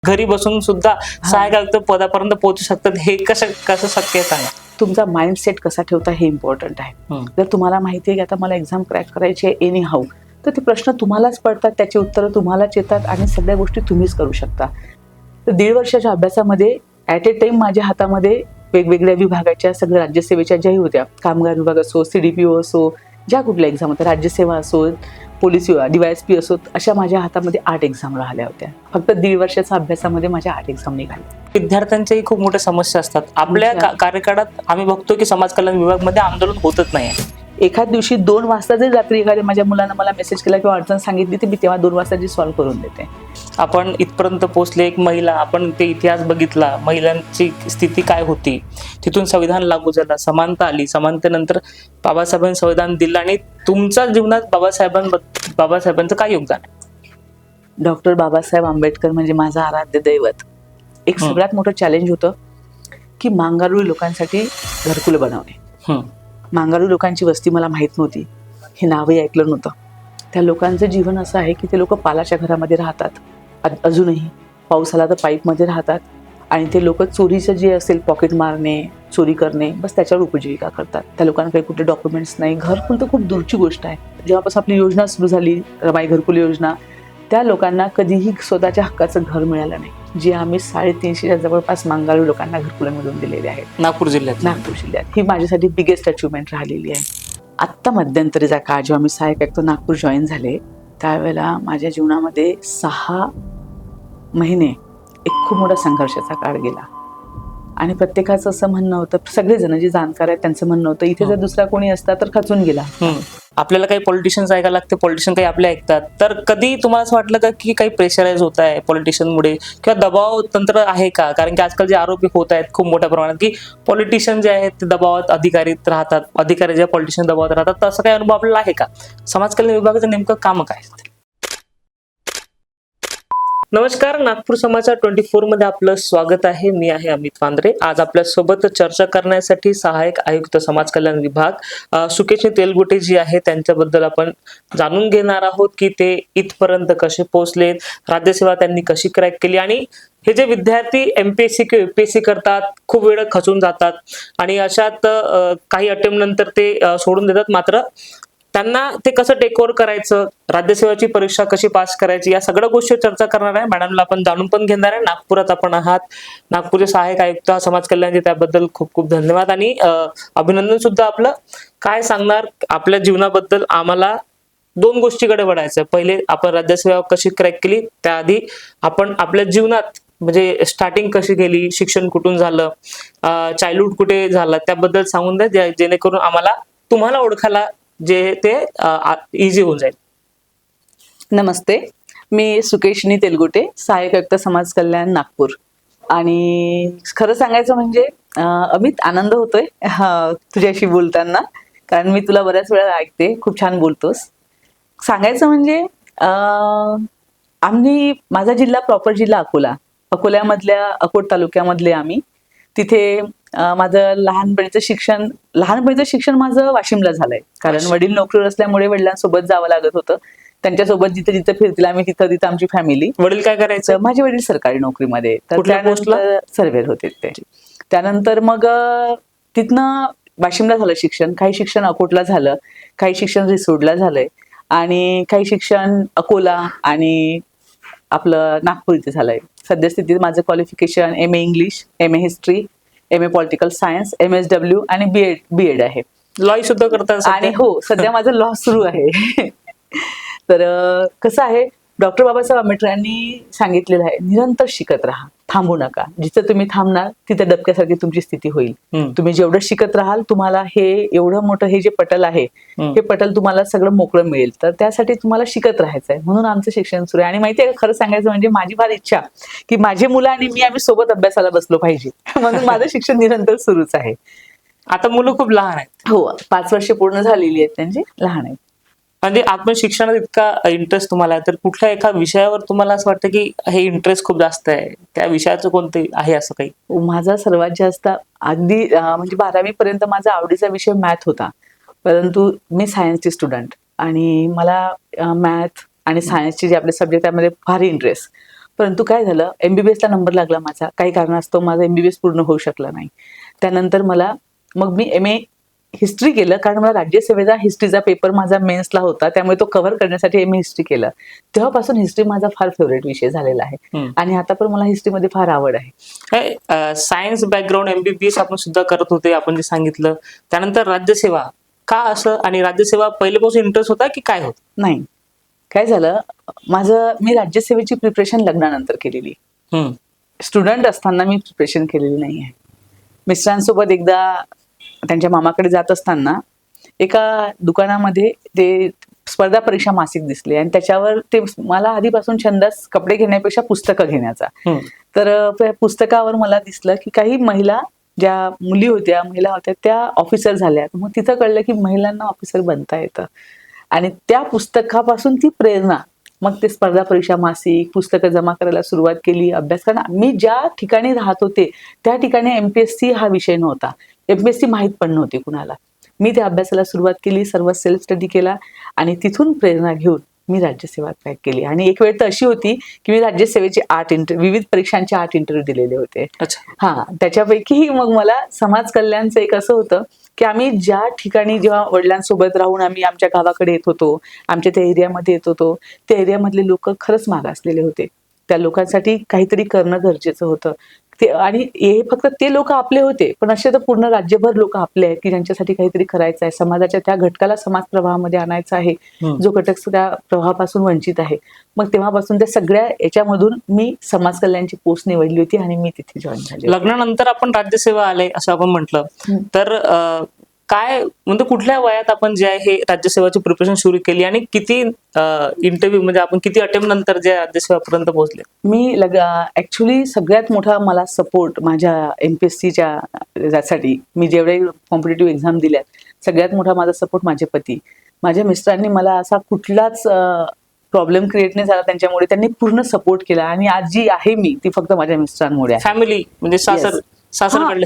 घरी बसून सुद्धा सहाय्यक आयुक्त पदापर्यंत पोहोचू शकतात, हे कसं शक्य आहे सांगा. तुमचा माइंडसेट कसा ठेवता हे इम्पॉर्टंट आहे. जर तुम्हाला माहिती आहे की आता मला एक्झाम क्रॅक करायची आहे एनी हाऊ, तर ते प्रश्न तुम्हालाच पडतात, त्याची उत्तरं तुम्हालाच येतात आणि सगळ्या गोष्टी तुम्हीच करू शकता. तर 1.5 वर्षाच्या अभ्यासामध्ये ॲट ए टाइम माझ्या हातामध्ये वेगवेगळ्या विभागाच्या सगळ्या राज्यसेवेच्या ज्याही होत्या, कामगार विभाग असो, CDPO असो, ज्या कुठल्या एक्झाम होत्या, राज्यसेवा असो, पोलीस DYSP असो, अशा माझ्या हातामध्ये 8 एक्झाम राहिल्या होत्या. फक्त 1.5 वर्षाच्या अभ्यासामध्ये माझ्या 8 एक्झाम निघाल्या. विद्यार्थ्यांच्याही खूप मोठ्या समस्या असतात. आपल्या कार्यकाळात आम्ही बघतो की समाज कल्याण विभागामध्ये आंदोलन होतच नाही. एखाद दिवशी 2 वाजता जरी रात्री एखाद्या माझ्या मुलानं मला मेसेज केला किंवा अडचण सांगितली, तर मी तेव्हा 2 वाजता सॉल्व्ह करून देते. आपण इथपर्यंत पोहोचले, एक महिला, आपण ते इतिहास बघितला, महिलांची स्थिती काय होती, तिथून संविधान लागू झालं, समानता आली, समानतेनंतर बाबासाहेबांनी संविधान दिलं. आणि तुमच्या जीवनात बाबासाहेबांचं काय योगदान आहे? डॉक्टर बाबासाहेब आंबेडकर म्हणजे माझं आराध्य दैवत. एक सगळ्यात मोठं चॅलेंज होतं की मांगारुळी लोकांसाठी घरकुलं बनवणे. मांगारुळी लोकांची वस्ती मला माहीत नव्हती, हे नावही ऐकलं नव्हतं. त्या लोकांचं जीवन असं आहे की ते लोक पालाच्या घरामध्ये राहतात, अजूनही पाऊस आला तर पाईपमध्ये राहतात, आणि ते लोक चोरीचं जे असेल पॉकेट मारणे, चोरी करणे, बस त्याच्यावर उपजीविका करतात. त्या लोकांकडे कुठे डॉक्युमेंट्स नाही. घरकुल तर खूप दूरची गोष्ट आहे. जेव्हापासून आपली योजना सुरू झाली, रमाई घरकुल योजना, त्या लोकांना कधीही स्वतःच्या हक्काचं घर मिळालं नाही, जे आम्ही 350च्या जवळपास मांगारुळी लोकांना घरकुलं मिळवून दिलेले आहेत नागपूर जिल्ह्यात. ही माझ्यासाठी बिगेस्ट अचिव्हमेंट राहिलेली आहे. आत्ता मध्यंतरीचा काळ जेव्हा मी सहाय्यक आयुक्त नागपूर जॉईन झाले, त्यावेळेला माझ्या जीवनामध्ये 6 महिने एक खूप मोठा संघर्षाचा काळ गेला. आणि प्रत्येकाचं असं म्हणणं होतं, सगळेजण जे जाणकार आहेत त्यांचं म्हणणं होतं, इथे जर दुसरा कोणी असता तर खचून गेला. आपल्याला काही पॉलिटिशियन्स ऐकायला लागते, पॉलिटिशियन काही आपले ऐकतात. तर कधी तुम्हाला असं वाटलं का की काही प्रेशराईज होत आहे पॉलिटिशियनमुळे, किंवा दबाव तंत्र आहे का? कारण की आजकाल जे आरोपी होत आहेत खूप मोठ्या प्रमाणात की पॉलिटिशियन जे आहेत ते दबावात अधिकारीत राहतात, अधिकारी जे पॉलिटिशियन दबावात राहतात, तर असं काही अनुभव आपल्याला आहे का? समाज कल्याण विभागाचं नेमकं काम काय? नमस्कार, नागपूर समाचार 24 मध्ये आपलं स्वागत आहे. मी आहे अमित वांद्रे. आज आपल्यासोबत चर्चा करण्यासाठी सहाय्यक आयुक्त समाज कल्याण विभाग सुकेश तेलगुटे जी आहे त्यांच्याबद्दल आपण जाणून घेणार आहोत की ते इथपर्यंत कसे पोहोचलेत, राज्यसेवा त्यांनी कशी क्रॅक केली, आणि हे जे विद्यार्थी MPSC किंवा UPSC करतात, खूप वेळ खचून जातात आणि अशात काही अटेम्प्ट नंतर ते सोडून देतात. मात्र त्यांना ते कसं टेक ओव्हर करायचं, राज्यसेवाची परीक्षा कशी पास करायची, या सगळ्या गोष्टी चर्चा करणार आहे. मॅडमला आपण जाणून पण घेणार आहे. नागपुरात आपण आहात, नागपूरचे सहाय्यक आयुक्त समाज कल्याणचे, त्याबद्दल खूप खूप धन्यवाद आणि अभिनंदन सुद्धा. आपलं काय सांगणार आपल्या जीवनाबद्दल? आम्हाला 2 गोष्टीकडे वळायचं. पहिले आपण राज्यसेवा कशी क्रॅक केली, त्याआधी आपण आपल्या जीवनात म्हणजे स्टार्टिंग कशी केली, शिक्षण कुठून झालं, चाइल्डहुड कुठे झालं, त्याबद्दल सांगून द्या, जेणेकरून आम्हाला तुम्हाला ओळखायला जे ते इझी होऊन जाईल. नमस्ते, मी सुकेशनी तेलगुटे, सहाय्यक आयुक्त समाज कल्याण नागपूर. आणि खरं सांगायचं म्हणजे अमित, आनंद होतोय तुझ्याशी बोलताना, कारण मी तुला बऱ्याच वेळा ऐकते, खूप छान बोलतोस. सांगायचं म्हणजे माझा जिल्हा प्रॉपर जिल्हा अकोल्यामधल्या अकोट तालुक्यामधले आम्ही. तिथे माझं लहानपणीचं शिक्षण माझं वाशिमला झालंय, कारण वडील नोकरीवर असल्यामुळे वडिलांसोबत जावं लागत होतं. त्यांच्यासोबत जिथे जिथे फिरतील आम्ही, तिथं आमची फॅमिली. वडील काय करायचं? माझे वडील सरकारी नोकरीमध्ये, तर त्यानंतर सर्वेअर होते ते. त्यानंतर मग तिथनं वाशिमला झालं शिक्षण, काही शिक्षण अकोटला झालं, काही शिक्षण रिसोडला झालंय, आणि काही शिक्षण अकोला आणि आपलं नागपूर इथे झालंय. सद्यस्थितीत माझं qualification MA English, MA history, MA political science, MSW आणि BEd आहे. लॉ सुद्धा करतात आणि हो, सध्या माझं लॉ सुरू आहे. तर कसं आहे, डॉक्टर बाबासाहेब आंबेडकर यांनी सांगितलेलं आहे, निरंतर शिकत राहा, थांबू नका. जिथं तुम्ही थांबणार तिथे डबक्यासारखी तुमची स्थिती होईल. तुम्ही जेवढं शिकत राहाल, तुम्हाला हे एवढं मोठं हे जे पटल आहे, हे पटल तुम्हाला सगळं मोकळं मिळेल. तर त्यासाठी तुम्हाला शिकत राहायचंय, म्हणून आमचं शिक्षण सुरू आहे. आणि माहितीये का, खरं सांगायचं म्हणजे माझी फार इच्छा की माझे मुलं आणि आम्ही सोबत अभ्यासाला बसलो पाहिजे, म्हणून माझं शिक्षण निरंतर सुरूच आहे. आता मुलं खूप लहान आहेत. हो, 5 वर्ष पूर्ण झालेली आहेत त्यांची, लहान आहेत. म्हणजे आपण शिक्षणात इतका इंटरेस्ट तुम्हाला आहे, तर कुठल्या एका विषयावर तुम्हाला असं वाटतं की हे इंटरेस्ट खूप जास्त आहे, त्या विषयाचं कोणते आहे असं काही? माझा सर्वात जास्त अगदी म्हणजे 12वी पर्यंत माझा आवडीचा विषय मॅथ होता, परंतु मी सायन्सची स्टुडंट आणि मला मॅथ आणि सायन्सचे जे आपले सब्जेक्ट त्यामध्ये फार इंटरेस्ट. परंतु काय झालं, MBBS ला नंबर लागला माझा, काही कारणास्तव माझा MBBS पूर्ण होऊ शकला नाही. त्यानंतर मग मी MA हिस्ट्री केलं, कारण मला राज्यसेवेचा हिस्ट्रीचा पेपर माझा मेन्सला होता, त्यामुळे तो कव्हर करण्यासाठी MA हिस्ट्री केलं. तेव्हापासून हिस्ट्री माझा फार फेवरेट विषय झालेला आहे आणि आता पण मला हिस्ट्रीमध्ये फार आवड आहे. सायन्स बॅकग्राऊंड MBBS आपण सुद्धा करत होते, आपण जे सांगितलं. त्यानंतर राज्यसेवा का असं, आणि राज्यसेवा पहिल्यापासून इंटरेस्ट होता की काय होत? नाही, काय झालं, मी राज्यसेवेची प्रिपरेशन लग्नानंतर केलेली. स्टुडंट असताना मी प्रिपरेशन केलेली नाही आहे. मिस्टरांसोबत एकदा त्यांच्या मामाकडे जात असताना एका दुकानामध्ये ते स्पर्धा परीक्षा मासिक दिसले आणि त्याच्यावर ते मला आधीपासून छंदच कपडे घेण्यापेक्षा पुस्तकं घेण्याचा. तर पुस्तकावर मला दिसलं की काही महिला, ज्या महिला होत्या त्या ऑफिसर झाल्या. मग तिथं कळलं की महिलांना ऑफिसर बनता येतं आणि त्या पुस्तकापासून ती प्रेरणा, मग ते स्पर्धा परीक्षा मासिक पुस्तकं जमा करायला सुरुवात केली, अभ्यास करणं. मी ज्या ठिकाणी राहत होते त्या ठिकाणी MPSC हा विषय नव्हता, MPSC माहीत पण नव्हती कुणाला. मी त्या अभ्यासाला सुरुवात केली, सर्व सेल्फ स्टडी केला आणि तिथून प्रेरणा घेऊन मी राज्यसेवा क्रॅक केली. आणि एक वेळ तर अशी होती की मी राज्यसेवेचे विविध परीक्षांचे 8 इंटरव्ह्यू दिलेले होते. त्याच्यापैकी मग मला समाज कल्याणचं एक असं होतं की आम्ही ज्या ठिकाणी जेव्हा वडिलांसोबत राहून आम्ही आमच्या गावाकडे येत होतो, आमच्या त्या एरियामध्ये येत होतो, त्या एरियामधले लोक खरंच मागासलेले होते. त्या लोकांसाठी काहीतरी करणं गरजेचं होतं. आणि हे फक्त ते लोक आपले होते, पण असे तर पूर्ण राज्यभर लोक आपले आहेत की ज्यांच्यासाठी काहीतरी करायचं आहे, समाजाच्या त्या घटकाला समाज प्रवाहामध्ये आणायचं आहे, जो घटक त्या प्रवाहापासून वंचित आहे. मग तेव्हापासून त्या सगळ्या याच्यामधून मी समाज कल्याणची पोस्ट निवडली होती आणि मी तिथे जॉईन झाले. लग्नानंतर आपण राज्यसेवा आले असं आपण म्हटलं, तर काय म्हणजे कुठल्या वयात आपण जे आहे हे राज्यसेवाची प्रिपरेशन सुरू केली आणि किती इंटरव्ह्यू म्हणजे आपण किती अटेम्प्ट नंतर जे राज्यसेवापर्यंत पोहोचले? मी ऍक्च्युली सगळ्यात मोठा मला सपोर्ट माझ्या MPSCच्या साठी मी जेवढे कॉम्पिटेटिव्ह एक्झाम दिल्यात सगळ्यात मोठा माझा सपोर्ट माझे पती. माझ्या मिस्टरांनी मला असा कुठलाच प्रॉब्लेम क्रिएट नाही झाला त्यांच्यामुळे, त्यांनी पूर्ण सपोर्ट केला आणि आज जी आहे मी ती फक्त माझ्या मिस्टरांमुळे आहे. फॅमिली म्हणजे सासरकडले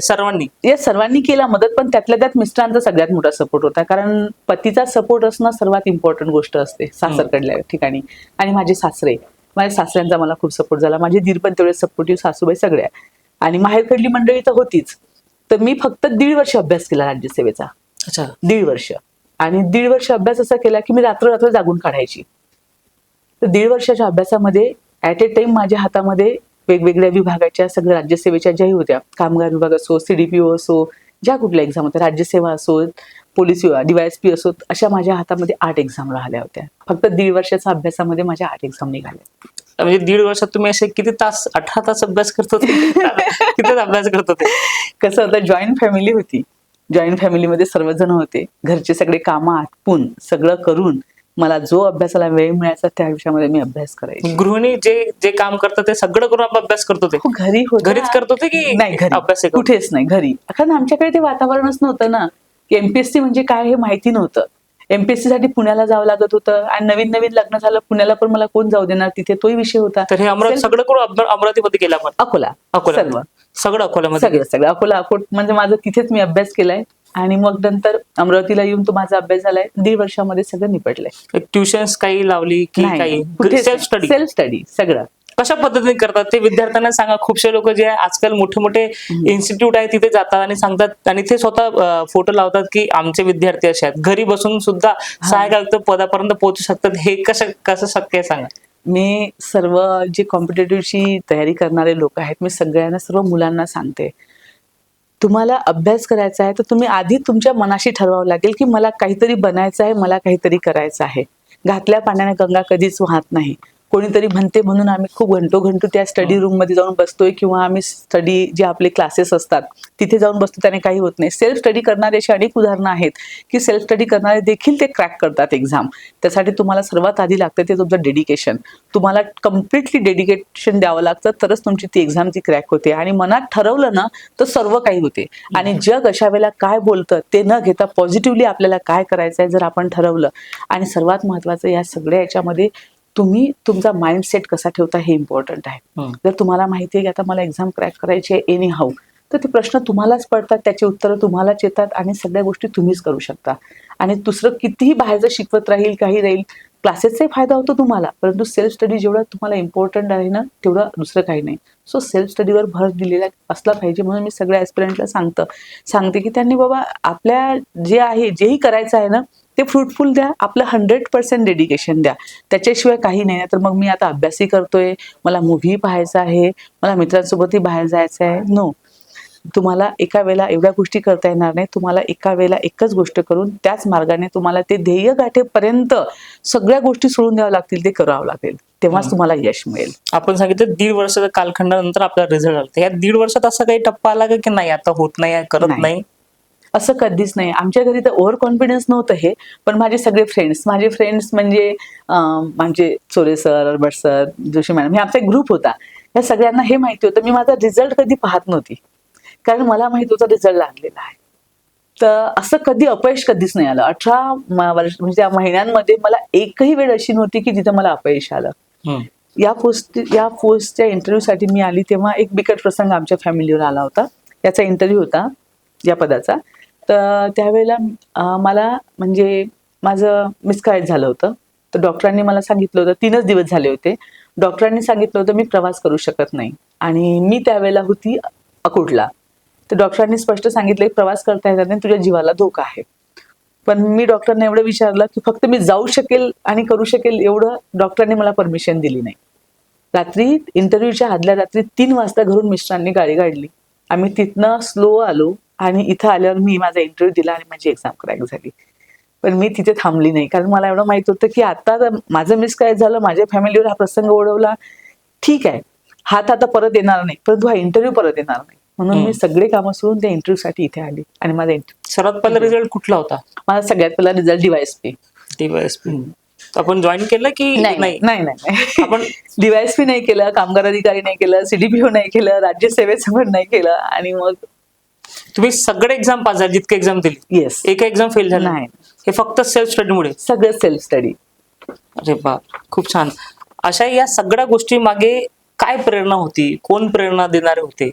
सर्वांनी केला मदत, पण त्यातल्या त्यात मिस्टरांचा सगळ्यात मोठा सपोर्ट होता, कारण पतीचा सपोर्ट असणं सर्वात इम्पॉर्टंट गोष्ट असते सासरकडल्या ठिकाणी. आणि माझ्या सासऱ्यांचा मला खूप सपोर्ट झाला, माझे दीर पण तेवढे सपोर्टिव्ह, सासूबाई सगळ्या. आणि माहेरकडली मंडळी तर होतीच. तर मी फक्त 1.5 वर्ष अभ्यास केला राज्यसेवेचा. 1.5 वर्ष. आणि 1.5 वर्ष अभ्यास असा केला की मी रात्र जागून काढायची. तर 1.5 वर्षाच्या अभ्यासामध्ये ऍट ए टाइम माझ्या हातामध्ये वेगवेगळ्या विभागाच्या सगळ्या राज्यसेवेच्या ज्याही होत्या, कामगार विभाग असो, CDPO असो, ज्या कुठल्या एक्झाम होत्या, राज्यसेवा असो, पोलीस DYSP असो, अशा माझ्या हातामध्ये 8 एक्झाम राहिल्या होत्या. फक्त 1.5 वर्षाच्या अभ्यासामध्ये माझ्या 8 एक्झाम निघाल्या. म्हणजे 1.5 वर्षात तुम्ही असे किती तास, 18 तास अभ्यास करत होते? किती अभ्यास करत होते? कसं होतं, जॉईंट फॅमिली होती. जॉईंट फॅमिलीमध्ये सर्वजण होते. घरचे सगळे कामं आटपून सगळं करून मला जो अभ्यासाला वेळ मिळायचा त्या विषयामध्ये मी अभ्यास करायची. गृहिणी जे काम करतात ते सगळं करून आपण अभ्यास करत होते? घरीच करत होते की नाही? घरी अभ्यास कुठेच नाही, घरी. कारण आमच्याकडे ते वातावरणच नव्हतं ना, की MPSC म्हणजे काय हे माहिती नव्हतं. MPSC साठी पुण्याला जावं लागत होतं आणि नवीन लग्न झालं, पुण्याला पण मला कोण जाऊ देणार तिथे, तोही विषय होता. तर हे सगळं करून अमरावतीमध्ये केलं आपण? अकोला सगळं अकोल्यामध्ये? सगळं अकोट म्हणजे माझं तिथेच मी अभ्यास केलाय. आणि मग नंतर अमरावतीला येऊन तो माझा अभ्यास झालाय. 1.5 वर्षामध्ये सगळं निपटलंय. ट्युशन्स काही लावली की काही? सेल्फ स्टडी सगळं. कशा पद्धतीने करतात ते विद्यार्थ्यांना सांगा. खूपशे लोक जे आहे आजकाल मोठे मोठे इन्स्टिट्यूट आहे तिथे जातात आणि सांगतात आणि ते स्वतः फोटो लावतात की आमचे विद्यार्थी असे आहेत. घरी बसून सुद्धा सहाय्यक आयुक्त पदापर्यंत पोहोचू शकतात. हे कसं शक्य आहे सांगा? मी सर्व जे कॉम्पिटेटिव्हची तयारी करणारे लोक आहेत, मी सगळ्यांना, सर्व मुलांना सांगते, तुम्हाला अभ्यास करायचा आहे तर तुम्ही आधी तुमच्या मनाशी ठरवावं लागेल की मला काहीतरी बनायचं आहे, मला काहीतरी करायचं आहे. घातल्या पाण्याने गंगा कधीच वाहत नाही. कोणीतरी म्हणते म्हणून आम्ही खूप घंटो त्या स्टडी रूम मध्ये जाऊन बसतोय किंवा आम्ही स्टडी जे आपले क्लासेस असतात तिथे जाऊन बसतो, त्याने काही होत नाही. सेल्फ स्टडी करणारे अशी अनेक उदाहरणं आहेत की सेल्फ स्टडी करणारे देखील ते क्रॅक करतात एक्झाम. त्यासाठी तुम्हाला सर्वात आधी लागतं ते तुमचं डेडिकेशन. तुम्हाला कम्प्लिटली डेडिकेशन द्यावं लागतं, तरच तुमची ती एक्झाम ती क्रॅक होते. आणि मनात ठरवलं ना तर सर्व काही होते. आणि जग अशा वेळेला काय बोलतं ते न घेता पॉझिटिव्हली आपल्याला काय करायचं आहे जर आपण ठरवलं. आणि सर्वात महत्वाचं या सगळ्या याच्यामध्ये तुम्ही तुमचा माइंडसेट कसा ठेवता हे इम्पॉर्टंट आहे. जर तुम्हाला माहिती आहे की आता मला एक्झाम क्रॅक करायची आहे एनी हाऊ, तर ते प्रश्न तुम्हालाच पडतात, त्याची उत्तरं तुम्हालाच येतात आणि सगळ्या गोष्टी तुम्हीच करू शकता. आणि दुसरं कितीही बाहेरचं शिकवत राहील काही राहील, क्लासेसचाही फायदा होतो तुम्हाला, परंतु सेल्फ स्टडी जेवढा तुम्हाला इम्पॉर्टंट आहे ना तेवढं दुसरं काही नाही. सो सेल्फ स्टडीवर भर दिलेला असला पाहिजे. म्हणून मी सगळ्या ॲस्पिरंटला सांगते की त्यांनी बाबा आपल्या जे आहे, जेही करायचं आहे ना ते फ्रुटफुल द्या, आपलं 100% डेडिकेशन द्या, त्याच्याशिवाय काही नाही. तर मग मी आता अभ्यासही करतोय, मला मूव्ही पाहायचा आहे, मला मित्रांसोबतही बाहेर जायचं आहे, नो. तुम्हाला एका वेळेला एवढ्या गोष्टी करता येणार नाही. तुम्हाला एका वेळेला एकच गोष्ट करून त्याच मार्गाने तुम्हाला ते ध्येय गाठेपर्यंत सगळ्या गोष्टी सोडून द्याव्या लागतील, ते करावं लागेल, तेव्हाच तुम्हाला यश मिळेल. आपण सांगितलं 1.5 वर्षाच्या कालखंडानंतर आपला रिझल्ट आला. या 1.5 वर्षात असा काही टप्पा आला का की नाही आता होत नाही, करत नाही? असं कधीच नाही. आमच्या घरी तर ओव्हर कॉन्फिडन्स नव्हतं हे, पण माझे सगळे फ्रेंड्स म्हणजे चोरे sir, Arbat sir, Joshi madam, हे आमचा एक ग्रुप होता. या सगळ्यांना हे माहिती होतं मी माझा रिझल्ट कधी पाहत नव्हती, कारण मला माहित होतं रिझल्ट लागलेला आहे. तर असं कधी अपयश कधीच नाही आलं. 18 वर्ष म्हणजे त्या महिन्यांमध्ये मला एकही वेळ अशी नव्हती की जिथे मला अपयश आलं. या पोस्टच्या इंटरव्ह्यूसाठी मी आली तेव्हा एक बिकट प्रसंग आमच्या फॅमिलीवर आला होता. याचा इंटरव्ह्यू होता या पदाचा. तर त्यावेळेला मला म्हणजे माझं मिसगाईड झालं होतं. तर डॉक्टरांनी मला सांगितलं होतं, 3च दिवस झाले होते, डॉक्टरांनी सांगितलं होतं मी प्रवास करू शकत नाही. आणि मी त्यावेळेला होती अकोटला. तर डॉक्टरांनी स्पष्ट सांगितलं की प्रवास करता येणार नाही, तुझ्या जीवाला धोका आहे. पण मी डॉक्टरांना एवढं विचारलं की फक्त मी जाऊ शकेल आणि करू शकेल एवढं डॉक्टरांनी मला परमिशन दिली नाही. रात्री इंटरव्ह्यूच्या आदल्या रात्री 3 वाजता घरून मिस्टरांनी गाडी काढली. आम्ही तिथनं स्लो आलो आणि इथं आल्यावर मी माझा इंटरव्ह्यू दिला आणि माझी एक्झाम क्रॅक झाली. पण मी तिथे थांबली नाही, कारण मला एवढं माहित होतं की आता माझं मिसगाईड झालं, माझ्या फॅमिलीवर हा प्रसंग ओढवला, ठीक आहे, हा आता परत येणार नाही, परंतु हा इंटरव्ह्यू परत येणार नाही. म्हणून मी सगळे कामं सोडून त्या इंटरव्ह्यूसाठी इथे आली. आणि माझा सर्वात पहिला रिझल्ट कुठला होता? माझा सगळ्यात पहिला रिझल्ट DYSP. आपण जॉईन केलं की नाही? आपण DYSP नाही केलं, कामगार अधिकारी नाही केलं, CDPO नाही केलं, राज्यसेवेचं पण नाही केलं. आणि मग तुम्ही सगळे एक्झाम पास झाले, जितके एक्झाम दिली? येस. एक एक्झाम फेल झाला नाही. हे फक्त सेल्फ स्टडीमुळे? सगळं सेल्फ स्टडी. अरे बाप, खूप छान. अशा या सगळ्या गोष्टी मागे काय प्रेरणा होती? कोण प्रेरणा देणारे होते?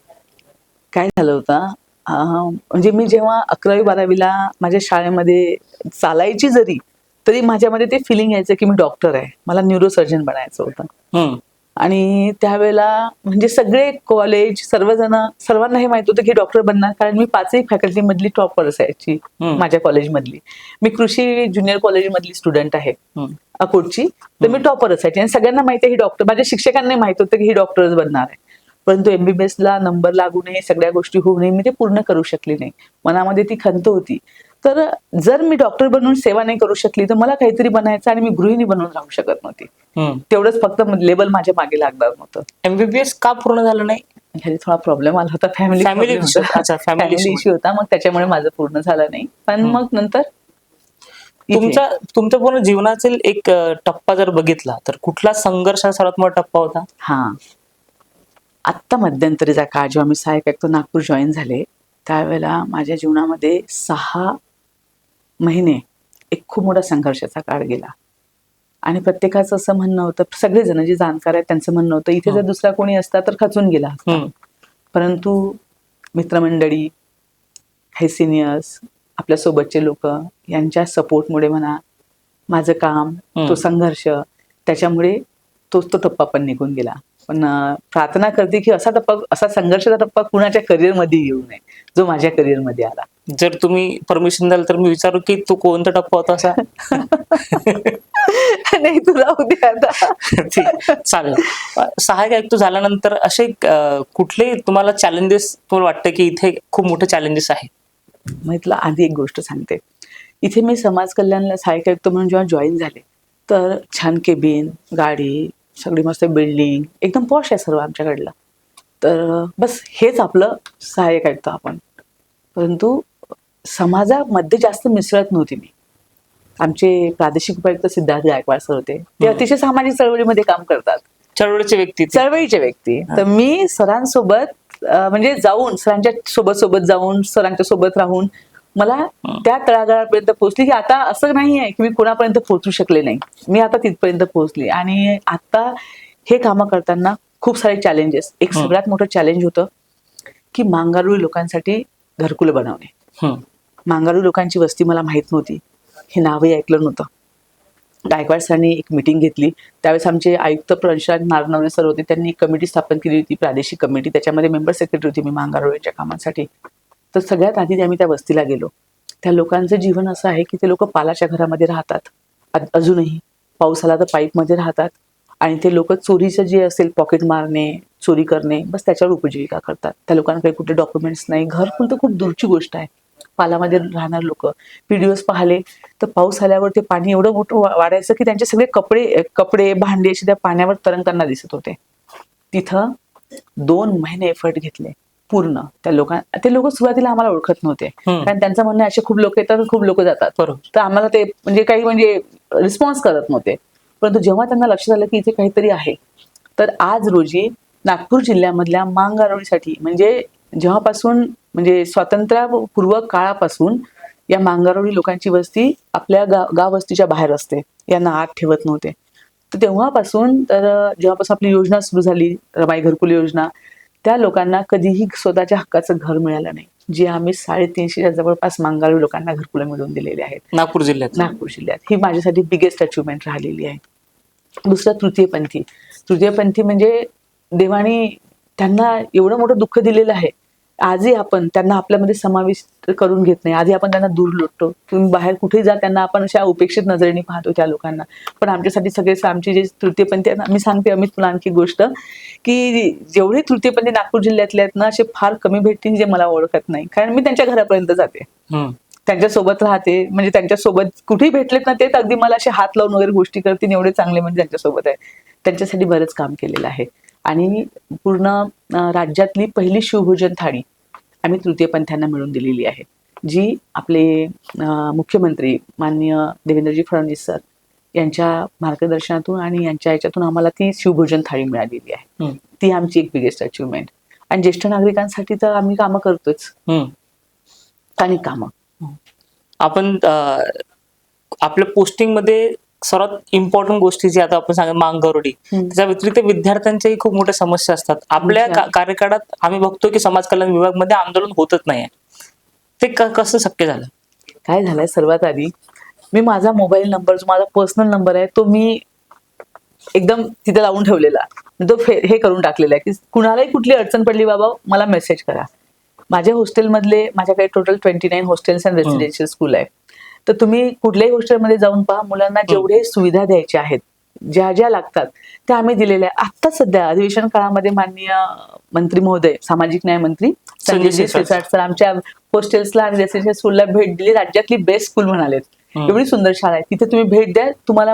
काय झालं होतं, म्हणजे मी जेव्हा 11वी-12वीला माझ्या शाळेमध्ये चालायची जरी, तरी माझ्यामध्ये ते फिलिंग यायचं की मी डॉक्टर आहे, मला न्यूरोसर्जन बनायचं होतं. आणि त्यावेळेला म्हणजे सगळे कॉलेज सर्वांना हे माहित होतं की डॉक्टर बनणार, कारण मी 5ही फॅकल्टी मधली टॉपर असायची माझ्या कॉलेजमधली. मी कृषी ज्युनियर कॉलेजमधली स्टुडंट आहे अकोटची, तर मी टॉपर असायची आणि सगळ्यांना माहिती आहे ही डॉक्टर, माझ्या शिक्षकांना माहित होतं की ही डॉक्टरच बनणार आहे. परंतु MBBS ला नंबर लागू नये, सगळ्या गोष्टी होऊ नये, मी ते पूर्ण करू शकली नाही. मनामध्ये ती खंत होती. तर जर मी डॉक्टर बनून सेवा नाही करू शकली तर मला काहीतरी बनायचं आणि मी गृहिणी बनून राहू शकत नव्हती. तेवढंच फक्त लेबल माझ्या मागे लागणार नव्हतं. MBBS का पूर्ण झालं नाही? ह्याची थोडा प्रॉब्लेम आला होता, फॅमिली इश्यू होता, मग त्याच्यामुळे माझं पूर्ण झालं नाही. पण मग नंतर तुमच्या पूर्ण जीवनातील एक टप्पा जर बघितला तर कुठला संघर्ष सर्वात मोठा टप्पा होता? आत्ता मध्यंतरीचा काळ जेव्हा मी सहाय्यक आयुक्त नागपूर जॉईन झाले, त्यावेळेला माझ्या जीवनामध्ये 6 महिने एक खूप मोठा संघर्षाचा काळ गेला. आणि प्रत्येकाचं असं म्हणणं होतं, सगळेजण जे जाणकार आहेत त्यांचं म्हणणं होतं, इथे जर दुसरा कोणी असता तर खचून गेला असता. परंतु मित्रमंडळी, काही सिनियर्स, आपल्या सोबतचे लोक यांच्या सपोर्टमुळे म्हणा, माझं काम, तो संघर्ष, त्याच्यामुळे तो टप्पा पण निघून गेला. पण प्रार्थना करते की असा संघर्षाचा टप्पा कुणाच्या करिअरमध्ये येऊ नये जो माझ्या करिअरमध्ये आला. जर तुम्ही परमिशन द्याल तर मी विचारू की तो कोणता टप्पा होता असा? नाही, तुला उद्या आता. ठीक, चालेल. सहाय्यक आयुक्त झाल्यानंतर असे कुठले तुम्हाला चॅलेंजेस तुम्हाला वाटतं की इथे खूप मोठे चॅलेंजेस आहे? मी तुला आधी एक गोष्ट सांगते. इथे मी समाज कल्याणला सहाय्यक आयुक्त म्हणून जेव्हा जॉईन झाले तर छान केबिन, गाडी, सगळी मस्त बिल्डिंग, एकदम पॉश आहे सर्व आमच्याकडलं. तर बस हेच आपलं सहाय्यक आयुक्त आपण. परंतु समाजामध्ये जास्त मिसळत नव्हती मी. आमचे प्रादेशिक उपायुक्त सिद्धार्थ गायकवाड सर होते, ते अतिशय सामाजिक चळवळीमध्ये काम करतात, चळवळीचे व्यक्ती. तर मी सरांसोबत म्हणजे जाऊन, सरांच्या सोबत जाऊन, सरांच्या सोबत राहून मला त्या तळागाळापर्यंत पोहोचली की आता असं नाही आहे की मी कोणापर्यंत पोहोचू शकले नाही, मी आता तिथपर्यंत पोहोचली. आणि आता हे कामं करताना खूप सारे चॅलेंजेस, एक सगळ्यात मोठं चॅलेंज होतं की मांगारुळी लोकांसाठी घरकुलं बनवणे. मांगारुळी लोकांची वस्ती मला माहित नव्हती, हे नावही ऐकलं नव्हतं. गायकवाड सरांनी एक मिटिंग घेतली. त्यावेळेस आमचे आयुक्त प्रशांत नारनवरे सर होते. त्यांनी एक कमिटी स्थापन केली होती, प्रादेशिक कमिटी. त्याच्यामध्ये मेंबर सेक्रेटरी होती मी मांगारोळीच्या कामासाठी. तर सगळ्यात आधी आम्ही त्या वस्तीला गेलो. त्या लोकांचं जीवन असं आहे की ते लोक पालाच्या घरामध्ये राहतात अजूनही. पाऊस आला तर पाईपमध्ये राहतात आणि ते लोक चोरीचं जे असेल, पॉकेट मारणे, चोरी करणे, बस त्याच्यावर उपजीविका करतात. त्या लोकांकडे कुठे डॉक्युमेंट्स नाही. घरकुल तर खूप दूरची गोष्ट आहे. पालामध्ये राहणार लोक. व्हिडिओज पाहिले तर पाऊस आल्यावर ते पाणी एवढं मोठं वाढायचं की त्यांचे सगळे कपडे भांडे असे त्या पाण्यावर तरंगताना दिसत होते. तिथं 2 महिने एफर्ट घेतले पूर्ण. ते लोक सुरुवातीला आम्हाला ओळखत नव्हते, कारण त्यांचं म्हणणं असे खूप लोक येतात, खूप लोक जातात. तर आम्हाला ते काही रिस्पॉन्स करत नव्हते. परंतु जेव्हा त्यांना लक्षात आलं की इथे काहीतरी आहे, तर आज रोजी नागपूर जिल्ह्यामधल्या मांगारोळीसाठी जेव्हापासून स्वातंत्र्यपूर्व काळापासून या मांगारोळी लोकांची वस्ती आपल्या गाव वस्तीच्या बाहेर असते. यांना आत ठेवत नव्हते. तर जेव्हापासून आपली योजना सुरू झाली, रमाई घरकुल योजना, त्या लोकांना कधीही स्वतःच्या हक्काचं घर मिळालं नाही. जे आम्ही 350च्या जवळपास मांगारोळी लोकांना घरकुलं मिळवून दिलेले आहेत नागपूर जिल्ह्यात. ही माझ्यासाठी बिगेस्ट अचिव्हमेंट राहिलेली आहे. दुसरं तृतीयपंथी म्हणजे देवाने त्यांना एवढं मोठं दुःख दिलेलं आहे. आजही आपण त्यांना आपल्यामध्ये समाविष्ट करून घेत नाही. आधी आपण त्यांना दूर लोटतो. तुम्ही बाहेर कुठेही जा, त्यांना आपण अशा उपेक्षित नजरेने पाहतो त्या लोकांना. पण आमच्यासाठी सगळे आमचे जे तृतीयपंथी आहेत, मी सांगते अमित तुला आणखी गोष्ट, की जेवढे तृतीयपंथी नागपूर जिल्ह्यातले आहेत ना, असे फार कमी भेटतील जे मला ओळखत नाही. कारण मी त्यांच्या घरापर्यंत जाते, त्यांच्यासोबत राहते. म्हणजे त्यांच्यासोबत कुठेही भेटलेत ना, ते अगदी मला असे हात लावून वगैरे गोष्टी करतील, एवढे चांगले म्हणजे त्यांच्यासोबत आहे. त्यांच्यासाठी बरंच काम केलेलं आहे. आणि पूर्ण राज्यातली पहिली शिवभोजन थाळी आम्ही तृतीयपंथ्यांना मिळवून दिलेली आहे, जी आपले मुख्यमंत्री माननीय देवेंद्रजी फडणवीस सर यांच्या मार्गदर्शनातून आणि यांच्या याच्यातून आम्हाला ती शिवभोजन थाळी मिळालेली आहे. ती आमची एक बिगेस्ट अचिव्हमेंट. आणि ज्येष्ठ नागरिकांसाठी तर आम्ही कामं करतोच, अनेक कामं. आपण आपल्या पोस्टिंग मध्ये सर्वात इम्पॉर्टंट गोष्टी जी आता आपण सांगा मांगारोळी, त्याच्या व्यतिरिक्त विद्यार्थ्यांच्याही खूप मोठ्या समस्या असतात. आपल्या कार्यकाळात आम्ही बघतो की समाज कल्याण विभागामध्ये आंदोलन होतच नाही. ते कसं शक्य झालं? काय झालंय, सर्वात आधी मी माझा मोबाईल नंबर, जो माझा पर्सनल नंबर आहे, तो मी एकदम तिथे लावून ठेवलेला. तो हे करून टाकलेला आहे की कुणालाही कुठली अडचण पडली बाबा मला मेसेज करा. माझ्या हॉस्टेलमधले, माझ्याकडे total 29 hostels and residential school आहे. तर तुम्ही कुठल्याही हॉस्टेलमध्ये जाऊन पहा, मुलांना जेवढे सुविधा द्यायच्या आहेत, ज्या ज्या लागतात त्या आम्ही दिलेल्या आहे. आता सध्या अधिवेशन काळामध्ये माननीय मंत्री महोदय, सामाजिक न्याय मंत्री संजय सिरसाट सर आमच्या हॉस्टेल्सला आणि रेसिडेन्शियल स्कूलला भेट दिली. राज्यातली बेस्ट स्कूल म्हणालेत. एवढी सुंदर शाळा आहे. तिथे तुम्ही भेट द्या, तुम्हाला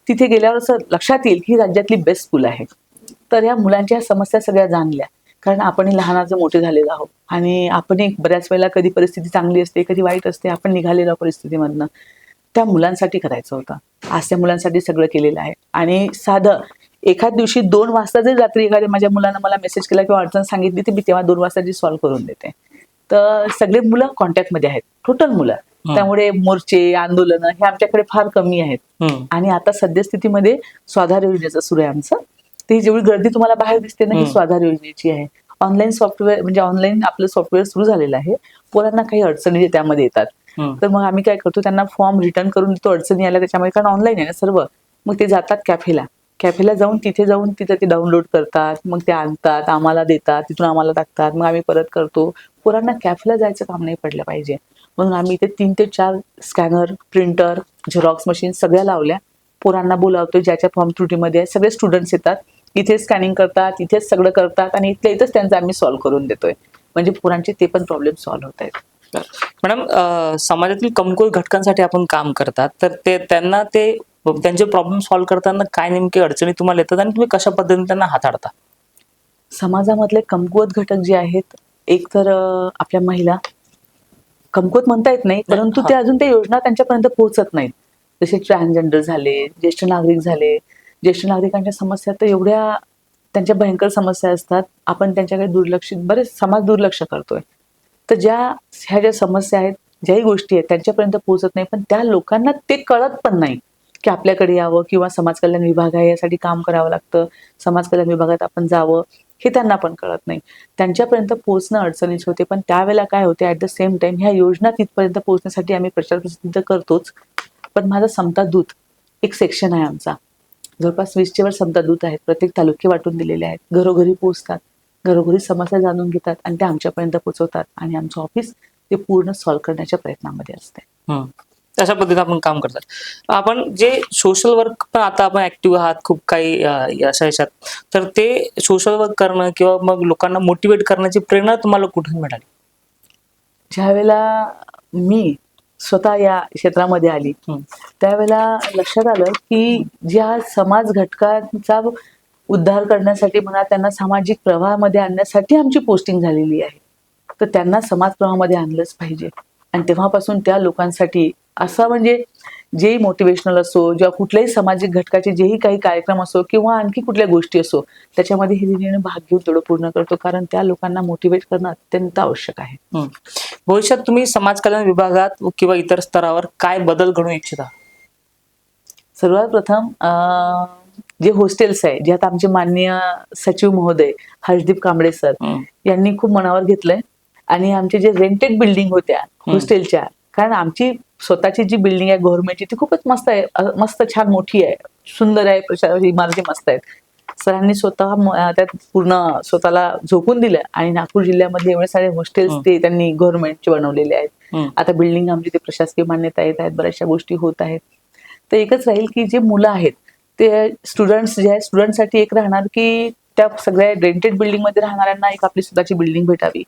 तिथे गेल्यावर असं लक्षात येईल की राज्यातली बेस्ट स्कूल आहे. तर या मुलांच्या समस्या सगळ्या जाणल्या, कारण आपणही लहानाचं मोठे झालेलो आहोत आणि आपणही बऱ्याच वेळेला कधी परिस्थिती चांगली असते, कधी वाईट असते, आपण निघालेलो परिस्थितीमधनं. त्या मुलांसाठी करायचं होतं. आज त्या मुलांसाठी सगळं केलेलं आहे. आणि साधं एखाद दिवशी 2 वाजता जरी रात्री एखाद्या माझ्या मुलानं मला मेसेज केला किंवा अडचण सांगितली, तर मी तेव्हा 2 वाजता जी सॉल्व्ह करून देते. तर सगळे मुलं कॉन्टॅक्टमध्ये आहेत, टोटल मुलं. त्यामुळे मोर्चे, आंदोलनं हे आमच्याकडे फार कमी आहेत. आणि आता सद्यस्थितीमध्ये स्वाधार योजनेचं सुरू आहे आमचं. ती जेवढी गर्दी तुम्हाला बाहेर दिसते ना, ही स्वाधार योजनेची आहे. ऑनलाईन सॉफ्टवेअर, म्हणजे ऑनलाईन आपलं सॉफ्टवेअर सुरू झालेलं आहे. पोरांना काही अडचणी त्यामध्ये येतात, तर मग आम्ही काय करतो, त्यांना फॉर्म रिटर्न करून देतो अडचणी आल्या त्याच्यामध्ये, कारण ऑनलाईन आहे ना सर्व. मग ते जातात कॅफेला जाऊन तिथे ते डाउनलोड करतात, मग ते आणतात, आम्हाला देतात, तिथून आम्हाला टाकतात, मग आम्ही परत करतो. पोरांना कॅफेला जायचं काम नाही पडलं पाहिजे म्हणून आम्ही इथे 3 ते 4 स्कॅनर, प्रिंटर, झेरॉक्स मशीन सगळ्या लावल्या. पोरांना बोलावतोय, ज्याच्या फॉर्म त्रुटीमध्ये आहे सगळे स्टुडंट्स येतात, इथे स्कॅनिंग करतात, इथेच सगळं करतात आणि इथेच त्यांचं आम्ही सॉल्व्ह करून देतोय. म्हणजे पोरांचे ते पण प्रॉब्लेम सॉल्व्ह होत आहेत. मॅडम, समाजातील कमकुवत घटकांसाठी आपण काम करतात, तर त्यांचे प्रॉब्लेम सॉल्व्ह करताना काय नेमकी अडचणी तुम्हाला येतात आणि तुम्ही कशा पद्धतीने त्यांना हाताळता? समाजामधले कमकुवत घटक जे आहेत, एक तर आपल्या महिला, कमकुवत म्हणता येत नाही, परंतु ते अजून त्या योजना त्यांच्यापर्यंत पोहोचत नाहीत. जसे ट्रान्सजेंडर झाले, ज्येष्ठ नागरिक झाले. ज्येष्ठ नागरिकांच्या समस्या तर एवढ्या त्यांच्या भयंकर समस्या असतात, आपण त्यांच्याकडे बरेच समाज दुर्लक्ष करतोय. तर ह्या ज्या समस्या आहेत, ज्याही गोष्टी आहेत त्यांच्यापर्यंत पोहोचत नाही. पण त्या लोकांना ते कळत पण नाही की आपल्याकडे यावं किंवा समाज कल्याण विभाग आहे यासाठी काम करावं लागतं, समाज कल्याण विभागात आपण जावं, हे त्यांना पण कळत नाही. त्यांच्यापर्यंत पोहोचणं अडचणीच होते. पण त्यावेळेला काय होते, ऍट द सेम टाइम ह्या योजना तिथपर्यंत पोहोचण्यासाठी आम्ही प्रचार प्रसिद्ध करतोच. पण माझा समता दूत एक सेक्शन आहे आमचा, जवळपास 20च्या वर समजा दूत आहेत, प्रत्येक तालुके वाटून दिलेले आहेत, घरोघरी पोहोचतात, घरोघरी समस्या जाणून घेतात आणि त्या आमच्यापर्यंत पोहोचवतात आणि आमचं ऑफिस ते पूर्ण सॉल्व्ह करण्याच्या प्रयत्नामध्ये असते. अशा पद्धतीने आपण काम करतात. आपण जे सोशल वर्क पण आता आपण ऍक्टिव्ह आहात खूप काही अशा ह्याच्यात, तर ते सोशल वर्क करणं किंवा मग लोकांना मोटिवेट करण्याची प्रेरणा तुम्हाला कुठून मिळाली? ज्यावेळेला मी स्वतः या क्षेत्रामध्ये आली त्यावेळेला लक्षात आलं की ज्या समाज घटकांचा उद्धार करण्यासाठी म्हणा, त्यांना सामाजिक प्रवाहामध्ये आणण्यासाठी आमची पोस्टिंग झालेली आहे, तर त्यांना समाज प्रवाहामध्ये आणलंच पाहिजे. आणि तेव्हापासून त्या लोकांसाठी असं म्हणजे जे मोटिवेशनल असो, जेव्हा कुठल्याही सामाजिक घटकाचे जेही काही कार्यक्रम असो किंवा आणखी कुठल्या गोष्टी असो, त्याच्यामध्ये हे भाग घेऊन तेवढं पूर्ण करतो, कारण त्या लोकांना मोटिवेट करणं अत्यंत आवश्यक आहे. भविष्यात तुम्ही समाज कल्याण विभागात किंवा इतर स्तरावर काय बदल घडवू इच्छिता? सर्वात प्रथम जे हॉस्टेल्स आहे, ज्यात आमचे माननीय सचिव महोदय हर्षदीप कांबळे सर यांनी खूप मनावर घेतलंय आणि आमचे जे रेंटेड बिल्डिंग होत्या हॉस्टेलच्या, कारण आमची स्वतःची जी बिल्डिंग आहे गव्हर्नमेंटची ती खूपच मस्त आहे, मस्त छान मोठी आहे, सुंदर आहे, इमारती मस्त आहेत. सरांनी स्वतः त्यात पूर्ण स्वतःला झोकून दिलं आणि नागपूर जिल्ह्यामध्ये एवढे सारे हॉस्टेल्स ते त्यांनी गव्हर्नमेंटचे बनवलेले आहेत. आता बिल्डिंग आमची ते प्रशासकीय मान्यता येत आहेत, बऱ्याचशा गोष्टी होत आहेत. तर एकच राहील की जे मुलं आहेत ते स्टुडंट्स जे आहेत, स्टुडंटसाठी एक राहणार की त्या सगळ्या रेंटेड बिल्डिंग मध्ये राहणाऱ्यांना एक आपली स्वतःची बिल्डिंग भेटावी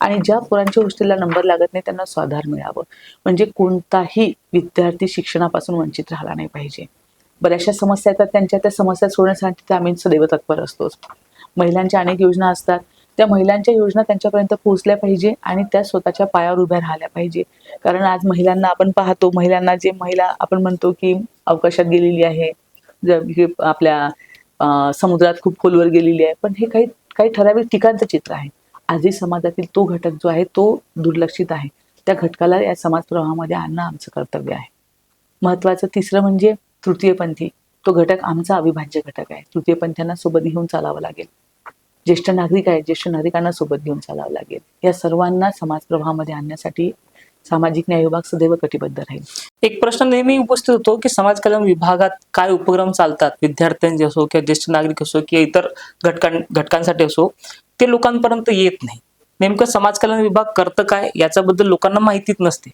आणि ज्या पोरांच्या हॉस्टेलला नंबर लागत नाही त्यांना स्वाधार मिळावं, म्हणजे कोणताही विद्यार्थी शिक्षणापासून वंचित राहिला नाही पाहिजे. बऱ्याचशा समस्या येतात, त्यांच्या त्या समस्या सोडवण्यासाठी आम्ही सदैव तत्पर असतोच. महिलांच्या अनेक योजना असतात, त्या महिलांच्या योजना त्यांच्यापर्यंत पोहोचल्या पाहिजे आणि त्या स्वतःच्या पायावर उभ्या राहिल्या पाहिजे. कारण आज महिलांना आपण पाहतो, महिलांना जे महिला आपण म्हणतो की अवकाशात गेलेली आहे, आपल्या समुद्रात खूप खोलवर गेलेली आहे, पण हे काही काही ठराविक ठिकाणचं चित्र आहे. आजही समाजातील तो घटक जो आहे तो दुर्लक्षित आहे, त्या घटकाला या समाज प्रवाहामध्ये आणणं आमचं कर्तव्य आहे. महत्वाचं तिसरं म्हणजे तृतीयपंथी, तो घटक आमचा अविभाज्य घटक आहे. तृतीयपंथींना सोबत घेऊन चालावं लागेल, ज्येष्ठ नागरिक आहेत, ज्येष्ठ नागरिकांना सोबत घेऊन चालावं लागेल. या सर्वांना समाज प्रवाहामध्ये आणण्यासाठी सामाजिक न्याय विभाग सदैव कटिबद्ध राहील. एक प्रश्न नेहमी उपस्थित होतो की समाज कल्याण विभागात काय उपक्रम चालतात, विद्यार्थ्यांचे असो किंवा ज्येष्ठ नागरिक असो किंवा इतर घटकांसाठी असो, ते लोकांपर्यंत येत नाही. नेमकं समाज कल्याण विभाग करतं काय याच्याबद्दल लोकांना माहितीच नसते.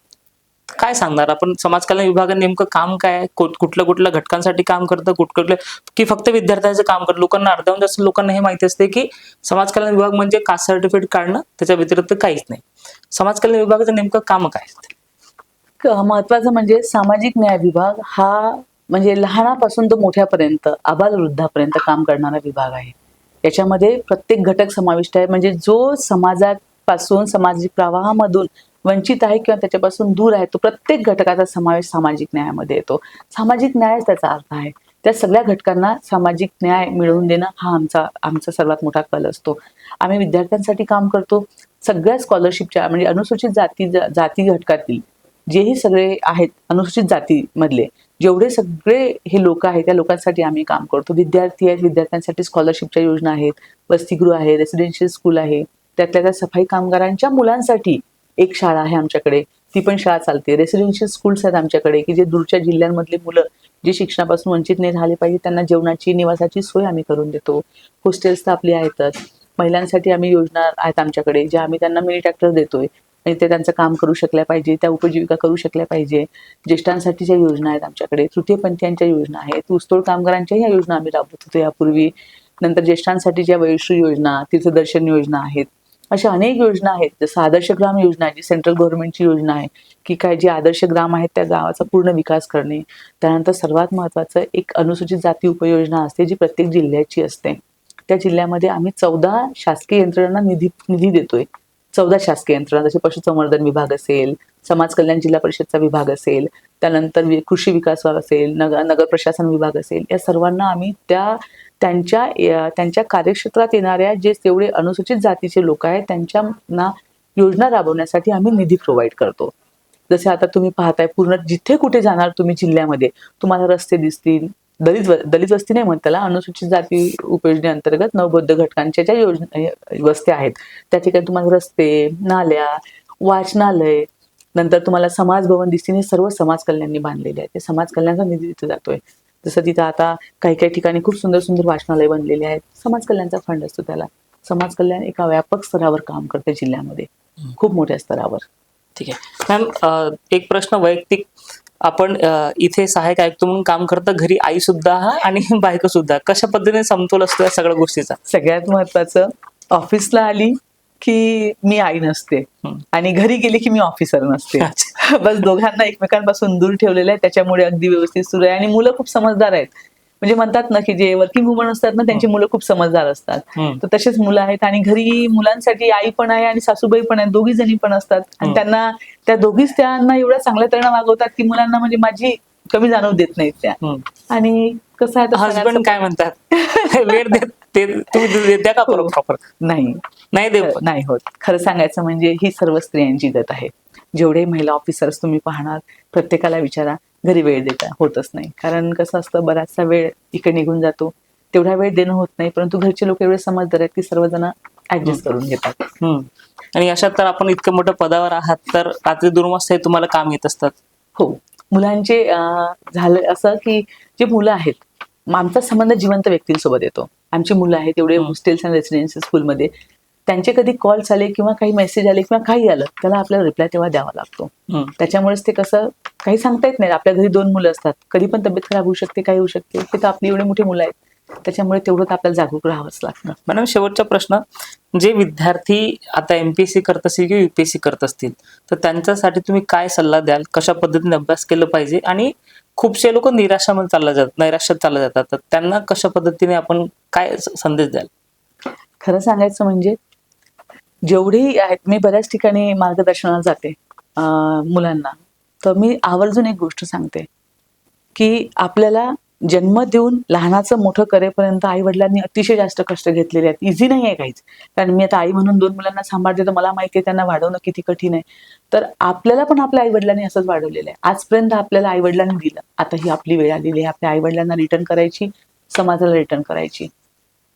काय सांगणार आपण, समाज कल्याण विभागाने नेमकं काम काय, कुठल्या कुठल्या घटकांसाठी काम करतं, कुठल्या की फक्त विद्यार्थ्यांचं काम करतं? लोकांना अर्ध्याहून जास्त लोकांना हे माहिती असते की समाज कल्याण विभाग म्हणजे कास्ट सर्टिफिकेट काढणं, त्याच्या व्यतिरिक्त काहीच नाही. समाज कल्याण विभागाचं नेमकं काम काय असते? महत्वाचं म्हणजे सामाजिक न्याय विभाग हा म्हणजे लहानापासून तो मोठ्यापर्यंत आबाल वृद्धापर्यंत काम करणारा विभाग आहे. याच्यामध्ये प्रत्येक घटक समाविष्ट आहे, म्हणजे जो समाजापासून सामाजिक प्रवाहामधून वंचित आहे किंवा त्याच्यापासून दूर आहे, तो प्रत्येक घटकाचा समावेश सामाजिक न्यायामध्ये येतो. सामाजिक न्याय त्याचा अर्थ आहे. त्या सगळ्या घटकांना सामाजिक न्याय मिळवून देणं हा आमचा सर्वात मोठा कल असतो. आम्ही विद्यार्थ्यांसाठी काम करतो. सगळ्या स्कॉलरशिपच्या म्हणजे अनुसूचित जाती घटकातील जेही सगळे आहेत, अनुसूचित जातीमधले जेवढे सगळे हे लोक आहेत त्या लोकांसाठी आम्ही काम करतो. विद्यार्थी आहेत, विद्यार्थ्यांसाठी स्कॉलरशिपच्या योजना आहेत, वसतिगृह आहे, रेसिडेन्शियल स्कूल आहे, त्यातल्या त्या सफाई कामगारांच्या मुलांसाठी एक शाळा आहे आमच्याकडे, ती पण शाळा चालते. रेसिडेन्शियल स्कूल्स आहेत आमच्याकडे की जे दूरच्या जिल्ह्यांमधले मुलं जे शिक्षणापासून वंचित नाही राहिले पाहिजे त्यांना जेवणाची निवासाची सोय आम्ही करून देतो. हॉस्टेल्स तर आपली आहेतच. महिलांसाठी आम्ही योजना आहेत आमच्याकडे, ज्या आम्ही त्यांना मिनी ट्रॅक्टर देतोय आणि ते त्यांचं काम करू शकल्या पाहिजे, त्या उपजीविका करू शकल्या पाहिजे. ज्येष्ठांसाठीच्या योजना आहेत आमच्याकडे, तृतीयपंथीयांच्या योजना आहेत, ऊसतोड कामगारांच्या ह्या योजना आम्ही राबवत होतो यापूर्वी. नंतर ज्येष्ठांसाठी ज्या वयोश्री योजना, तीर्थदर्शन योजना आहेत, अशा अनेक योजना आहेत. जसं आदर्श ग्राम योजना आहे, जी सेंट्रल गव्हर्नमेंटची योजना आहे की काय जे आदर्श ग्राम आहेत त्या गावाचा पूर्ण विकास करणे. त्यानंतर सर्वात महत्त्वाचं एक अनुसूचित जाती उपयोजना असते जी प्रत्येक जिल्ह्याची असते. त्या जिल्ह्यामध्ये आम्ही 14 शासकीय यंत्रणांना निधी देतोय. 14 शासकीय यंत्रणा, जसे पशुसंवर्धन विभाग असेल, समाज कल्याण जिल्हा परिषदचा विभाग असेल, त्यानंतर कृषी विकास विभाग असेल, नगर प्रशासन विभाग असेल, या सर्वांना आम्ही त्यांच्या कार्यक्षेत्रात येणाऱ्या जे तेवढे अनुसूचित जातीचे लोक आहेत त्यांच्या योजना राबवण्यासाठी आम्ही निधी प्रोव्हाइड करतो. जसे आता तुम्ही पाहताय पूर्ण जिथे कुठे जाणार तुम्ही जिल्ह्यामध्ये तुम्हाला रस्ते दिसतील. दलित वस्ती नाही म्हणत त्याला, अनुसूचित जाती उपयोजनेअंतर्गत नवबौद्ध घटकांच्या ज्या योजना वस्त्या आहेत त्या ठिकाणी तुम्हाला रस्ते, नाल्या, वाचनालय, नंतर तुम्हाला समाज भवन दिसतील. हे सर्व समाज कल्याणनी बांधलेले आहे. ते समाज कल्याणाचा निधी तिथे जातोय. जसं तिथं आता काही काही ठिकाणी खूप सुंदर सुंदर वाचनालय बनलेले आहेत. समाज कल्याणचा फंड असतो त्याला. समाज कल्याण एका व्यापक स्तरावर काम करते जिल्ह्यामध्ये, खूप मोठ्या स्तरावर. ठीक आहे मॅम, एक प्रश्न वैयक्तिक. आपण इथे सहाय्यक आयुक्त म्हणून काम करता, घरी आई सुद्धा आणि बायको सुद्धा, कशा पद्धतीने समतोल असतो या सगळ्या गोष्टीचा? सगळ्यात महत्वाचं, ऑफिसला आली की मी आई नसते आणि घरी गेली की मी ऑफिसर नसते. बस दोघांना एकमेकांपासून दूर ठेवलेलं आहे, त्याच्यामुळे अगदी व्यवस्थित सुरू आहे. आणि मुलं खूप समजदार आहेत. म्हणजे म्हणतात ना की जे वर्किंग वुमन असतात ना, त्यांची मुलं खूप समजदार असतात. तर तसेच मुलं आहेत. आणि घरी मुलांसाठी आई पण आहे आणि सासूबाई पण आहेत, दोघी जणी पण असतात. आणि त्यांना त्या दोघीच त्यांना एवढ्या चांगल्या तऱ्हेने वागवतात की मुलांना म्हणजे माझी कमी जाणवू देत नाहीत त्या. आणि कसं आहे, हसबंड काय म्हणतात? वेळ देत ते तुम्ही द्या का प्रॉपर? नाही नाही होत. खरं सांगायचं म्हणजे ही सर्व स्त्रियांची गत आहे. जेवढे महिला ऑफिसर्स तुम्ही पाहणार, प्रत्येकाला विचारा, घरी वेळ देता होतच नाही. कारण कसं असतं, बराचसा वेळ इकडे निघून जातो, तेवढा वेळ देणं होत नाही. परंतु घरचे लोक एवढे समजदार आहेत की सर्वजण ऍडजस्ट करून घेतात. आणि अशात तर आपण इतकं मोठ्या पदावर आहात, तर रात्री 2 वाजता तुम्हाला काम येत असतात. हो, मुलांचे झालं असं की जे मुलं आहेत, आमचा संबंध जिवंत व्यक्तींसोबत येतो. आमची मुलं आहेत एवढे हॉस्टेल्स आणि रेसिडेन्सी स्कूलमध्ये, त्यांचे कधी कॉल्स आले किंवा काही मेसेज आले किंवा काही आलं, त्याला आपल्याला रिप्लाय तेव्हा द्यावा लागतो. त्याच्यामुळेच ते कसं, काही सांगता येत नाही. आपल्या घरी 2 मुलं असतात, कधी पण तब्येत खराब होऊ शकते, काही होऊ शकते. ते तर आपली एवढी मोठी मुलं आहेत, त्याच्यामुळे तेवढं आपल्याला जागरूक राहावंच लागतं. मॅडम, शेवटचा प्रश्न, जे विद्यार्थी आता MPSC करत असतील किंवा UPSC करत असतील, तर त्यांच्यासाठी तुम्ही काय सल्ला द्याल? कशा पद्धतीने अभ्यास केला पाहिजे? आणि खूपसे लोक नैराश्यात चालले जातात, तर त्यांना कशा पद्धतीने आपण काय संदेश द्याल? खरं सांगायचं म्हणजे, जेवढी आहेत, मी बऱ्याच ठिकाणी मार्गदर्शनाला जाते मुलांना, तर मी आवर्जून एक गोष्ट सांगते की आपल्याला जन्म देऊन लहानाचं मोठं करेपर्यंत आई वडिलांनी अतिशय जास्त कष्ट घेतलेले आहेत. इझी नाही आहे काहीच. कारण मी आता आई म्हणून 2 मुलांना सांभाळते, तर मला माहिती आहे त्यांना वाढवणं किती कठीण आहे. तर आपल्याला पण आपल्या आई वडिलांनी असंच वाढवलेलं आहे. आजपर्यंत आपल्याला आई वडिलांनी दिलं, आता ही आपली वेळ आलेली आहे आपल्या आई वडिलांना रिटर्न करायची, समाजाला रिटर्न करायची.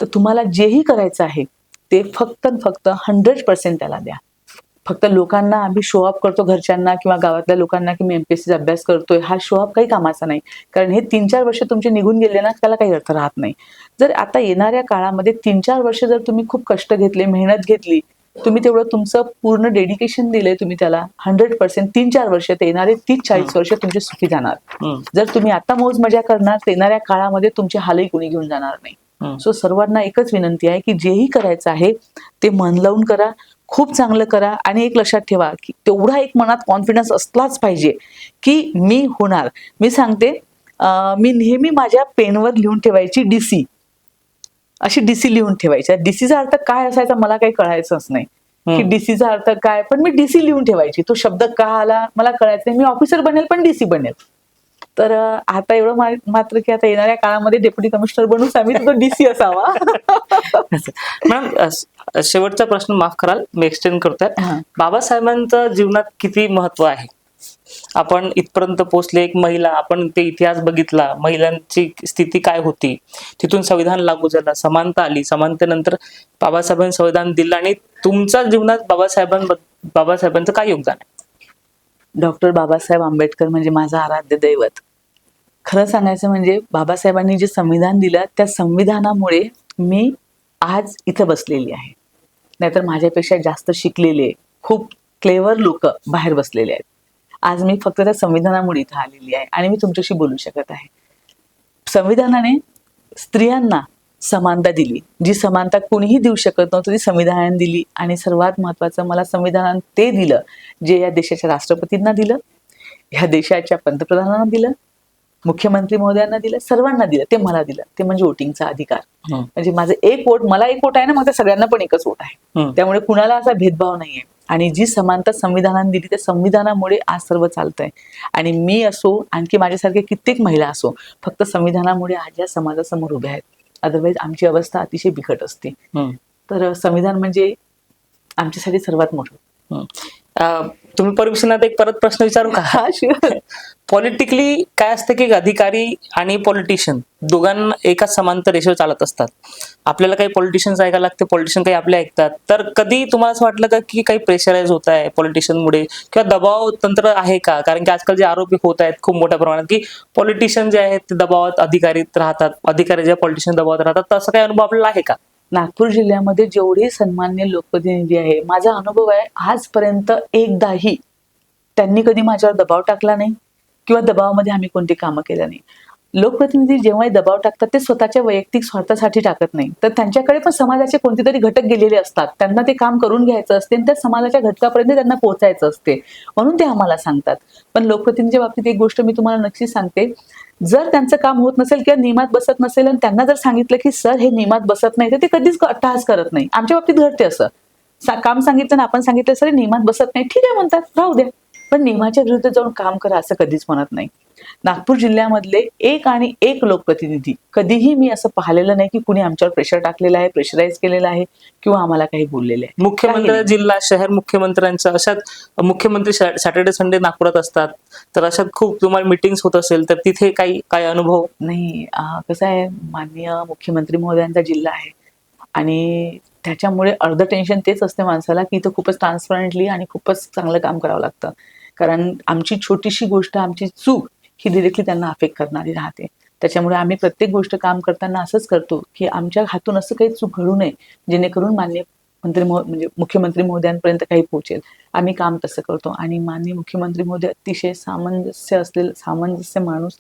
तर तुम्हाला जेही करायचं आहे ते फक्त 100% त्याला द्या. फक्त लोकांना आम्ही शो अप करतो, घरच्यांना किंवा गावातल्या लोकांना, की मी MPSCचा अभ्यास करतोय, हा शो अप काही कामाचा नाही. कारण हे 3-4 वर्ष तुमचे निघून गेले ना, त्याला काही अर्थ राहत नाही. जर आता येणाऱ्या काळामध्ये 3-4 वर्ष जर तुम्ही खूप कष्ट घेतले, मेहनत घेतली, तुम्ही तेवढं तुमचं पूर्ण डेडिकेशन दिलंय तुम्ही त्याला 100%, 3-4 वर्ष, ते येणारे 30-40 वर्ष तुमचे सुखी जाणार. जर तुम्ही आता मौज मजा करणार, तर येणाऱ्या काळामध्ये तुमचे हालही कोणी घेऊन जाणार नाही. सो सर्वांना एकच विनंती आहे की जेही करायचं आहे ते मन लावून करा, खूप चांगलं करा. आणि एक लक्षात ठेवा की तेवढा एक मनात कॉन्फिडन्स असलाच पाहिजे की मी होणार. मी सांगते, मी नेहमी माझ्या पेनवर लिहून ठेवायची DC, अशी DC लिहून ठेवायची. DCचा अर्थ काय असायचा मला काही कळायचंच नाही की DCचा अर्थ काय, पण मी DC लिहून ठेवायची. तो शब्द का आला मला कळायचं नाही. मी ऑफिसर बनेल पण DC बनेल. तर आता एवढं मात्र की आता येणाऱ्या काळामध्ये डेप्युटी कमिशनर बनूच आम्ही, तो DC असावा. मॅडम, शेवटचा प्रश्न माफ कराल, मी एक्सटेंड करतोय. बाबासाहेबांचं जीवनात किती महत्व आहे? आपण इथपर्यंत पोहोचले, एक महिला, आपण ते इतिहास बघितला, महिलांची स्थिती काय होती, तिथून संविधान लागू झालं, समानता आली, समानतेनंतर बाबासाहेबांनी संविधान दिलं, आणि तुमच्या जीवनात बाबासाहेबांचं काय योगदान आहे? डॉक्टर बाबासाहेब आंबेडकर म्हणजे माझं आराध्य दैवत. खरं सांगायचं म्हणजे, बाबासाहेबांनी जे संविधान दिलं, त्या संविधानामुळे मी आज इथं बसलेली आहे. नाहीतर माझ्यापेक्षा जास्त शिकलेले, खूप क्लेवर लोक बाहेर बसलेले आहेत. आज मी फक्त त्या संविधानामुळे इथं आलेली आहे आणि मी तुमच्याशी बोलू शकत आहे. संविधानाने स्त्रियांना समानता दिली, जी समानता कोणीही देऊ शकत नव्हतं ती संविधानाने दिली. आणि सर्वात महत्वाचं, मला संविधानाने ते दिलं जे या देशाच्या राष्ट्रपतींना दिलं, ह्या देशाच्या पंतप्रधानांना दिलं, मुख्यमंत्री महोदयांना दिलं, सर्वांना दिलं. ते मला दिलं, ते म्हणजे वोटिंगचा अधिकार. म्हणजे माझं एक वोट, मला एक वोट आहे ना, मग त्या सगळ्यांना पण एकच वोट आहे. त्यामुळे कुणाला असा भेदभाव नाहीये. आणि जी समानता संविधानाने दिली, त्या संविधानामुळे आज सर्व चालतंय. आणि मी असो, आणखी माझ्यासारखे कित्येक महिला असो, फक्त संविधानामुळे आज या समाजासमोर उभ्या आहेत. अदरवाईज आमची अवस्था अतिशय बिकट असते. तर संविधान म्हणजे आमच्यासाठी सर्वात मोठं. तुम्ही परमिशन एक परत प्रश्न विचारू का? हा sure. पॉलिटिकली काय असतं की अधिकारी आणि पॉलिटिशियन दोघांना एकाच समांतर रेषेवर चालत असतात. आपल्याला काही पॉलिटिशियन्स ऐकायला लागते, पॉलिटिशियन काही आपले ऐकतात. तर कधी तुम्हाला असं वाटलं का की काही प्रेशराईज होत आहे पॉलिटिशियनमुळे किंवा दबाव तंत्र आहे का? कारण की आजकाल जे आरोपी होत आहेत खूप मोठ्या प्रमाणात की पॉलिटिशियन जे आहेत ते दबावात अधिकारीत राहतात, अधिकारी जे पॉलिटिशियन दबावात राहतात, तर असं काही अनुभव आपल्याला आहे का? नागपूर जिल्ह्यामध्ये जेवढे सन्मान्य लोकप्रतिनिधी आहे, माझा अनुभव आहे आजपर्यंत एकदाही त्यांनी कधी माझ्यावर दबाव टाकला नाही किंवा दबावामध्ये आम्ही कोणती कामं केलं नाही. लोकप्रतिनिधी जेव्हाही दबाव टाकतात ते स्वतःच्या वैयक्तिक स्वार्थासाठी टाकत नाही, तर त्यांच्याकडे पण समाजाचे कोणते तरी घटक गेलेले असतात, त्यांना ते काम करून घ्यायचं असते आणि त्या समाजाच्या घटकापर्यंत त्यांना पोहोचायचं असते, म्हणून ते आम्हाला सांगतात. पण लोकप्रतिनिधीच्या बाबतीत एक गोष्ट मी तुम्हाला नक्कीच सांगते, जर त्यांचं काम होत नसेल किंवा नियमात बसत नसेल आणि त्यांना जर सांगितलं की सर हे नियमात बसत नाही, तर ते कधीच अट्टहास करत नाही. आमच्या बाबतीत घडते असं, काम सांगितलं ना आपण सांगितलं सर नियमात बसत नाही, ठीक आहे म्हणतात, राहू द्या, पण नियमाच्या विरुद्ध जाऊन काम करा असं कधीच म्हणत नाही. नागपूर जिल्ह्यामधले एक आणि एक लोकप्रतिनिधी कधीही मी असं पाहिलेलं नाही की कुणी आमच्यावर प्रेशर टाकलेलं आहे, प्रेशराईज केलेलं आहे किंवा आम्हाला काही बोललेलं आहे. मुख्यमंत्री जिल्हा शहर मुख्यमंत्र्यांच्या अशात मुख्यमंत्री सॅटर्डे संडे नागपुरात असतात, तर अशात खूप तुम्हाला मीटिंग्स होत असेल, तर तिथे काही काय अनुभव? नाही, कसं आहे, माननीय मुख्यमंत्री महोदयांचा जिल्हा आहे आणि त्याच्यामुळे अर्ध टेन्शन तेच असते माणसाला की इथं खूपच ट्रान्सपरंटली आणि खूपच चांगलं काम करावं लागतं, कारण आमची छोटीशी गोष्ट, आमची चूक ही डिरेक्टली त्यांना अफेक्ट करणारी राहते. त्याच्यामुळे आम्ही प्रत्येक गोष्ट काम करताना असंच करतो की आमच्या हातून असं काही चूक घडू नये जेणेकरून माननीय म्हणजे मुख्यमंत्री महोदयांपर्यंत काही पोहोचेल. आम्ही काम तसं करतो आणि माननीय मुख्यमंत्री महोदय अतिशय सामंजस्य माणूस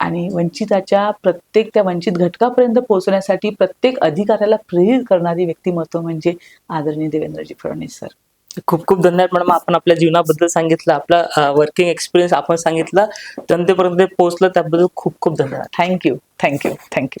आणि वंचिताच्या त्या वंचित घटकापर्यंत पोहोचण्यासाठी प्रत्येक अधिकाऱ्याला प्रेरित करणारी व्यक्तिमत्व म्हणजे आदरणीय देवेंद्रजी फडणवीस सर. खूप खूप धन्यवाद मॅडम, आपण आपल्या जीवनाबद्दल सांगितलं, आपला वर्किंग एक्सपिरियन्स आपण सांगितला, जनतेपर्यंत पोहोचलं त्याबद्दल खूप खूप धन्यवाद. थँक्यू.